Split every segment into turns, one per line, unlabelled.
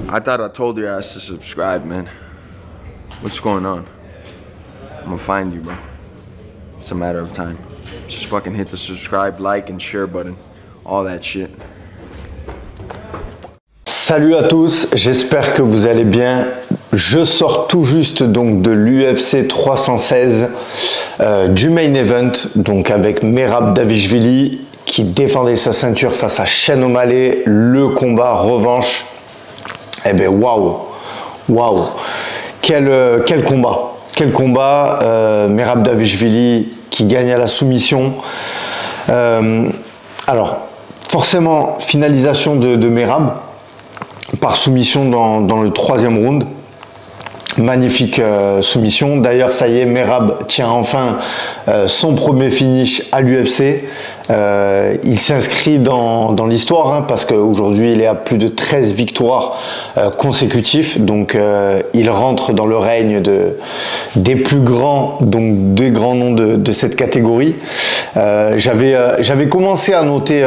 I thought I told your ass to subscribe, man. What's going on? I'm gonna find you, bro. It's a matter of time. Just fucking hit the subscribe, like, and share button. All that shit.
Salut à tous, j'espère que vous allez bien. Je sors tout juste donc de l'UFC 316 du main event, donc avec Merab Dvalishvili qui défendait sa ceinture face à Sean O'Malley. Le combat revanche. Eh ben waouh, quel combat, Merab Dvalishvili qui gagne à la soumission. Alors forcément finalisation de Merab par soumission dans le troisième round. Magnifique soumission. D'ailleurs, ça y est, Merab tient enfin son premier finish à l'UFC. Il s'inscrit dans l'histoire hein, parce qu'aujourd'hui, il est à plus de 13 victoires consécutives. Donc, il rentre dans le règne des plus grands, donc des grands noms de cette catégorie. J'avais commencé à noter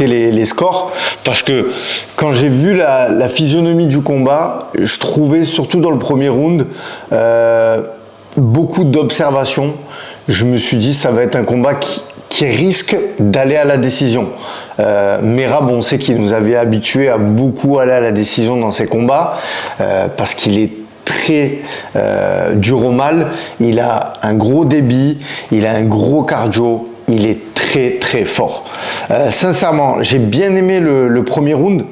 les scores parce que quand j'ai vu la physionomie du combat, je trouvais surtout dans le premier round beaucoup d'observations. Je me suis dit ça va être un combat qui risque d'aller à la décision. Merab, on sait qu'il nous avait habitués à beaucoup aller à la décision dans ses combats parce qu'il est très dur au mal, il a un gros débit, il a un gros cardio, il est très fort. Sincèrement, j'ai bien aimé le premier round.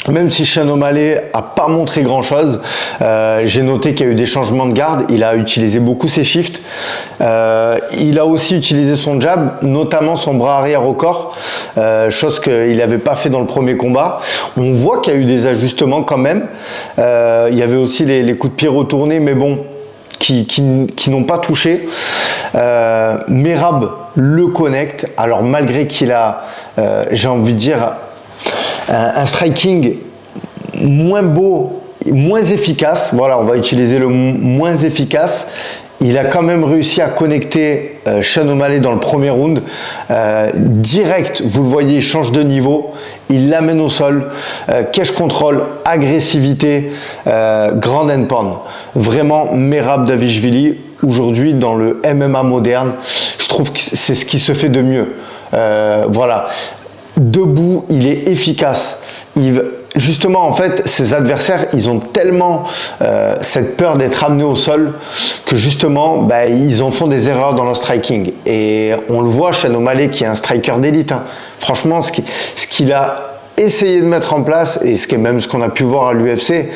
Même si Sean O'Malley a pas montré grand chose, j'ai noté qu'il y a eu des changements de garde. Il a utilisé beaucoup ses shifts. Il a aussi utilisé son jab, notamment son bras arrière au corps, chose qu'il n'avait pas fait dans le premier combat. On voit qu'il y a eu des ajustements quand même. Il y avait aussi les coups de pied retournés, mais bon, qui n'ont pas touché. Merab le connecte. Alors malgré qu'il a, j'ai envie de dire, un striking moins beau, moins efficace, voilà, on va utiliser le moins efficace, il a quand même réussi à connecter Sean O'Malley dans le premier round. Direct, vous le voyez, il change de niveau, il l'amène au sol, cache control, agressivité, grand and pound. Vraiment, Merab Dvalishvili, aujourd'hui, dans le MMA moderne, je trouve que c'est ce qui se fait de mieux. Voilà. Debout, il est efficace. Justement, en fait, ses adversaires, ils ont tellement cette peur d'être amenés au sol que justement, ils en font des erreurs dans leur striking. Et on le voit, Sean O'Malley, qui est un striker d'élite. Hein. Franchement, ce qu'il a essayé de mettre en place, et ce qu'on a pu voir à l'UFC,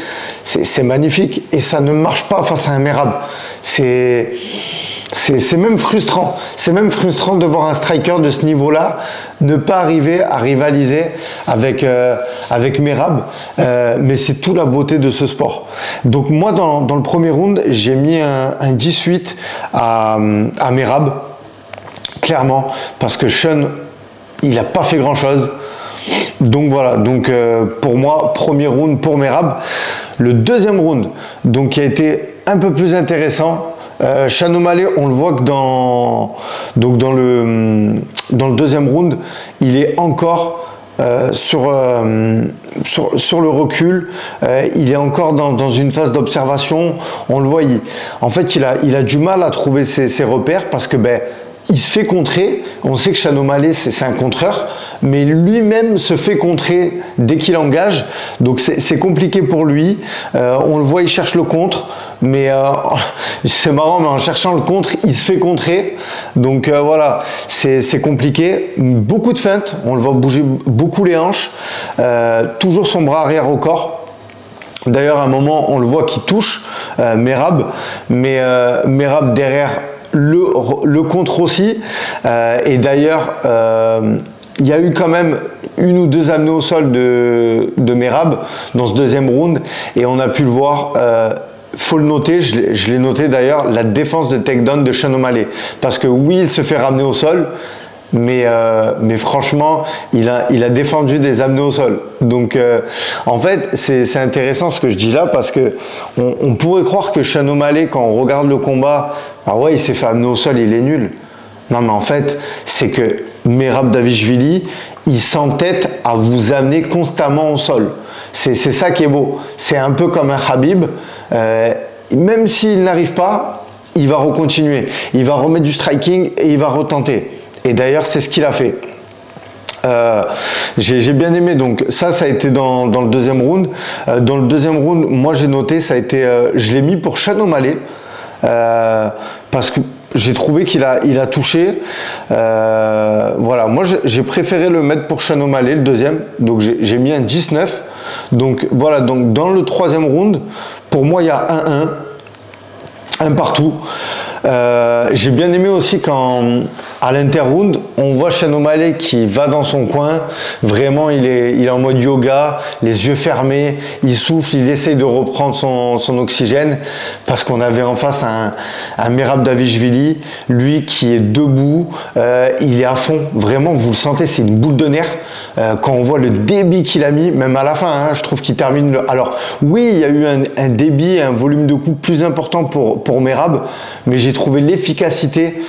c'est magnifique. Et ça ne marche pas face à un Merab. C'est même frustrant. C'est même frustrant de voir un striker de ce niveau-là ne pas arriver à rivaliser avec Merab. Mais c'est toute la beauté de ce sport. Donc moi, dans le premier round, j'ai mis un 18 à Merab. Clairement. Parce que Sean, il n'a pas fait grand-chose. Donc voilà. Donc pour moi, premier round pour Merab. Le deuxième round, donc, qui a été un peu plus intéressant. Sean O'Malley, on le voit que dans le deuxième round, il est encore sur le recul, il est encore dans une phase d'observation. On le voit, en fait, il a du mal à trouver ses repères parce que il se fait contrer. On sait que Sean O'Malley, c'est un contreur, mais lui-même se fait contrer dès qu'il engage. Donc c'est compliqué pour lui. On le voit, il cherche le contre, mais c'est marrant, mais en cherchant le contre, il se fait contrer. Donc voilà, c'est compliqué. Beaucoup de feintes, on le voit bouger beaucoup les hanches. Toujours son bras arrière au corps. D'ailleurs, à un moment, on le voit qui touche Merab, mais Merab derrière le contre aussi. Et d'ailleurs, il y a eu quand même une ou deux amenées au sol de Merab dans ce deuxième round, et on a pu le voir. Faut le noter, je l'ai noté d'ailleurs, la défense de takedown de Sean O'Malley, parce que oui, il se fait ramener au sol, mais franchement, il a défendu des amenées au sol. Donc en fait, c'est intéressant ce que je dis là, parce que on pourrait croire que Sean O'Malley, quand on regarde le combat, ah ouais, il s'est fait amener au sol, il est nul. Non, mais en fait, c'est que Merab Dvalishvili, il s'entête à vous amener constamment au sol. C'est ça qui est beau. C'est un peu comme un Khabib. Même s'il n'arrive pas, il va recontinuer. Il va remettre du striking et il va retenter. Et d'ailleurs, c'est ce qu'il a fait. J'ai bien aimé, donc ça a été dans le deuxième round. Dans le deuxième round, moi j'ai noté, ça a été, je l'ai mis pour Sean O'Malley parce que j'ai trouvé qu'il a touché. Voilà, moi j'ai préféré le mettre pour Sean O'Malley, le deuxième, donc j'ai mis un 19. Donc voilà, donc dans le troisième round, pour moi il y a 1-1, un partout. J'ai bien aimé aussi quand à l'interround on voit Sean O'Malley qui va dans son coin, vraiment il est en mode yoga, les yeux fermés, il souffle, il essaye de reprendre son oxygène, parce qu'on avait en face un Merab Dvalishvili, lui qui est debout, il est à fond, vraiment vous le sentez, c'est une boule de nerfs. Quand on voit le débit qu'il a mis, même à la fin, hein, je trouve qu'il termine alors oui, il y a eu un débit, un volume de coups plus important pour Merab, mais j'ai trouvé l'efficacité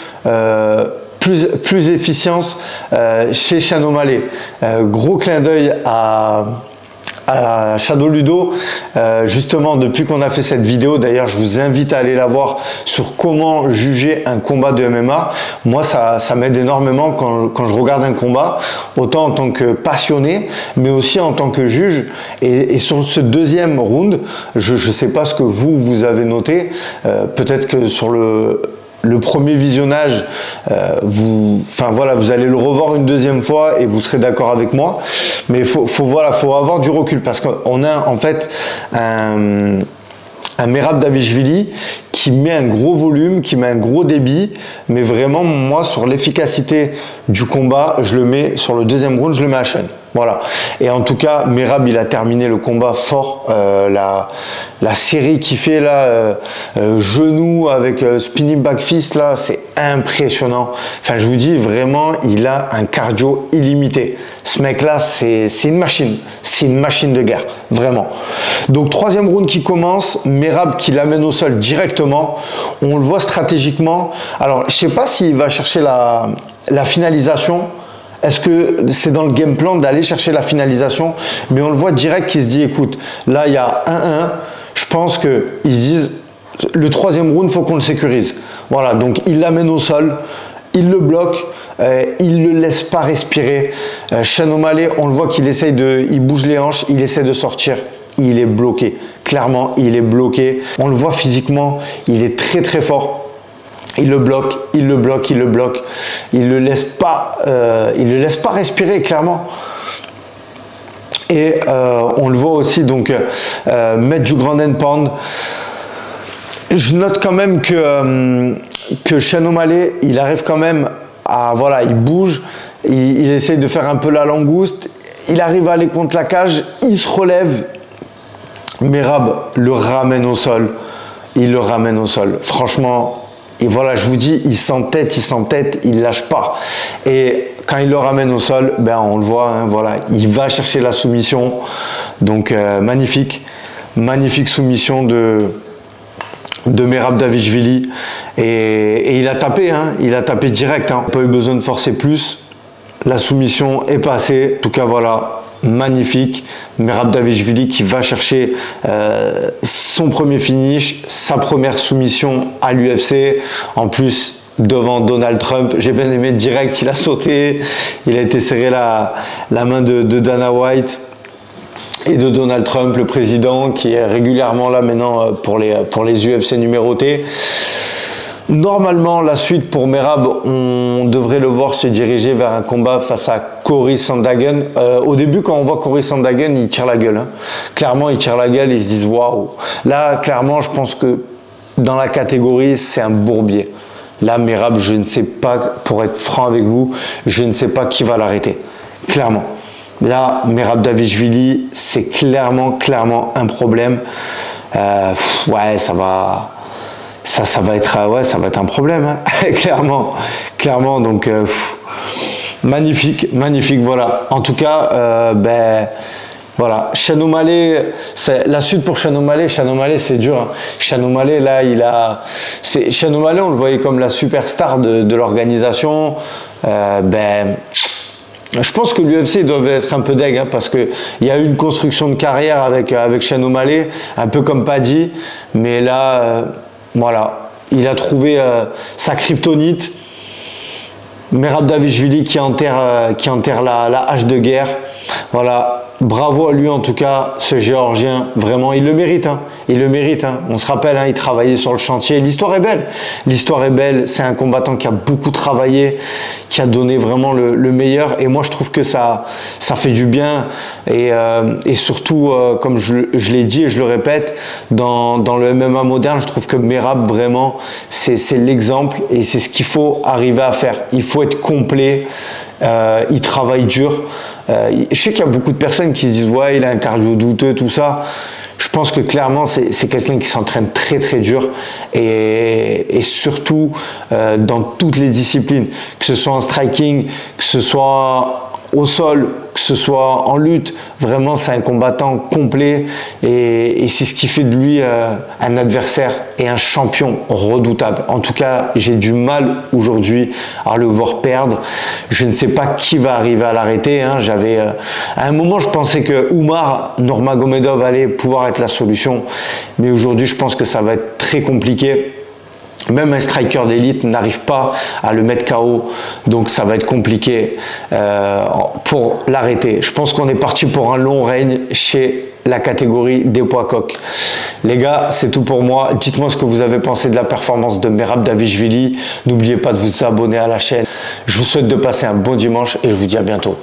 plus efficiente chez Sean O'Malley. Gros clin d'œil à Shadow Ludo, justement depuis qu'on a fait cette vidéo, d'ailleurs je vous invite à aller la voir sur comment juger un combat de MMA. Moi ça m'aide énormément quand je regarde un combat, autant en tant que passionné mais aussi en tant que juge. Et sur ce deuxième round, je ne sais pas ce que vous avez noté, peut-être que sur le premier visionnage, vous allez le revoir une deuxième fois et vous serez d'accord avec moi. Mais faut avoir du recul, parce qu'on a en fait un Merab Dvalishvili qui met un gros volume, qui met un gros débit, mais vraiment moi sur l'efficacité du combat, je le mets sur le deuxième round, je le mets à Sean. Voilà. Et en tout cas, Merab il a terminé le combat fort. La série qu'il fait là, genou avec spinning back fist là, c'est impressionnant. Enfin, je vous dis vraiment, il a un cardio illimité. Ce mec là, c'est une machine de guerre, vraiment. Donc troisième round qui commence, Merab qui l'amène au sol directement. On le voit stratégiquement. Alors, je sais pas s'il va chercher la finalisation. Est-ce que c'est dans le game plan d'aller chercher la finalisation? Mais on le voit direct qu'il se dit, écoute, là il y a 1-1, je pense qu'ils se disent, le troisième round, il faut qu'on le sécurise. Voilà, donc il l'amène au sol, il le bloque, il ne le laisse pas respirer. Sean O'Malley, on le voit qu'il essaye il bouge les hanches, il essaie de sortir, il est bloqué. Clairement, il est bloqué. On le voit physiquement, il est très très fort. Il le bloque, il le bloque, il le bloque. Il ne le laisse pas respirer, clairement. Et on le voit aussi donc mettre du ground and pound. Je note quand même que Sean O'Malley, il arrive quand même à, voilà, il bouge, il essaye de faire un peu la langouste, il arrive à aller contre la cage, il se relève. Merab le ramène au sol, il le ramène au sol. Franchement, et voilà, je vous dis, il s'entête, il lâche pas. Et quand il le ramène au sol, ben on le voit, hein, voilà, il va chercher la soumission. Donc magnifique soumission de Merab Dvalishvili. Et il a tapé, hein, il a tapé direct, hein. Pas eu besoin de forcer plus. La soumission est passée. En tout cas, voilà, magnifique. Merab Dvalishvili qui va chercher son premier finish, sa première soumission à l'UFC. En plus, devant Donald Trump, j'ai bien aimé direct, il a sauté, il a été serré la main de Dana White et de Donald Trump, le président, qui est régulièrement là maintenant pour les UFC numérotés. Normalement, la suite pour Merab, on devrait le voir se diriger vers un combat face à Cory Sandhagen. Au début, quand on voit Cory Sandhagen, il tire la gueule. Hein. Clairement, il tire la gueule, ils se disent waouh. Là, clairement, je pense que dans la catégorie, c'est un bourbier. Là, Merab, je ne sais pas, pour être franc avec vous, je ne sais pas qui va l'arrêter. Clairement. Là, Merab Dvalishvili, c'est clairement un problème. Ouais, ça va être un problème, hein. clairement. Donc magnifique, voilà. En tout cas, voilà. Sean O'Malley, la suite pour Sean O'Malley. Sean O'Malley, c'est dur. Hein. Sean O'Malley, là, Sean O'Malley, on le voyait comme la superstar de l'organisation. Je pense que l'UFC doit être un peu deg, hein, parce qu'il y a eu une construction de carrière avec Sean O'Malley, un peu comme Paddy, mais là, voilà, il a trouvé sa kryptonite. Merab Dvalishvili qui enterre la hache de guerre. Voilà, bravo à lui en tout cas, ce Géorgien, vraiment, il le mérite. Hein. Il le mérite. Hein. On se rappelle, hein, il travaillait sur le chantier. L'histoire est belle. L'histoire est belle. C'est un combattant qui a beaucoup travaillé, qui a donné vraiment le meilleur. Et moi, je trouve que ça fait du bien. Et surtout, comme je l'ai dit et je le répète, dans le MMA moderne, je trouve que Merab, vraiment, c'est l'exemple et c'est ce qu'il faut arriver à faire. Il faut être complet. Il travaille dur. Je sais qu'il y a beaucoup de personnes qui se disent ouais, il a un cardio douteux, tout ça. Je pense que clairement c'est quelqu'un qui s'entraîne très très dur et surtout dans toutes les disciplines, que ce soit en striking, que ce soit au sol, que ce soit en lutte, vraiment c'est un combattant complet et c'est ce qui fait de lui un adversaire et un champion redoutable. En tout cas, j'ai du mal aujourd'hui à le voir perdre. Je ne sais pas qui va arriver à l'arrêter. Hein. À un moment, je pensais que Umar Nurmagomedov allait pouvoir être la solution, mais aujourd'hui, je pense que ça va être très compliqué. Même un striker d'élite n'arrive pas à le mettre KO, donc ça va être compliqué pour l'arrêter. Je pense qu'on est parti pour un long règne chez la catégorie des poids coqs. Les gars, c'est tout pour moi. Dites-moi ce que vous avez pensé de la performance de Merab Dvalishvili. N'oubliez pas de vous abonner à la chaîne. Je vous souhaite de passer un bon dimanche et je vous dis à bientôt.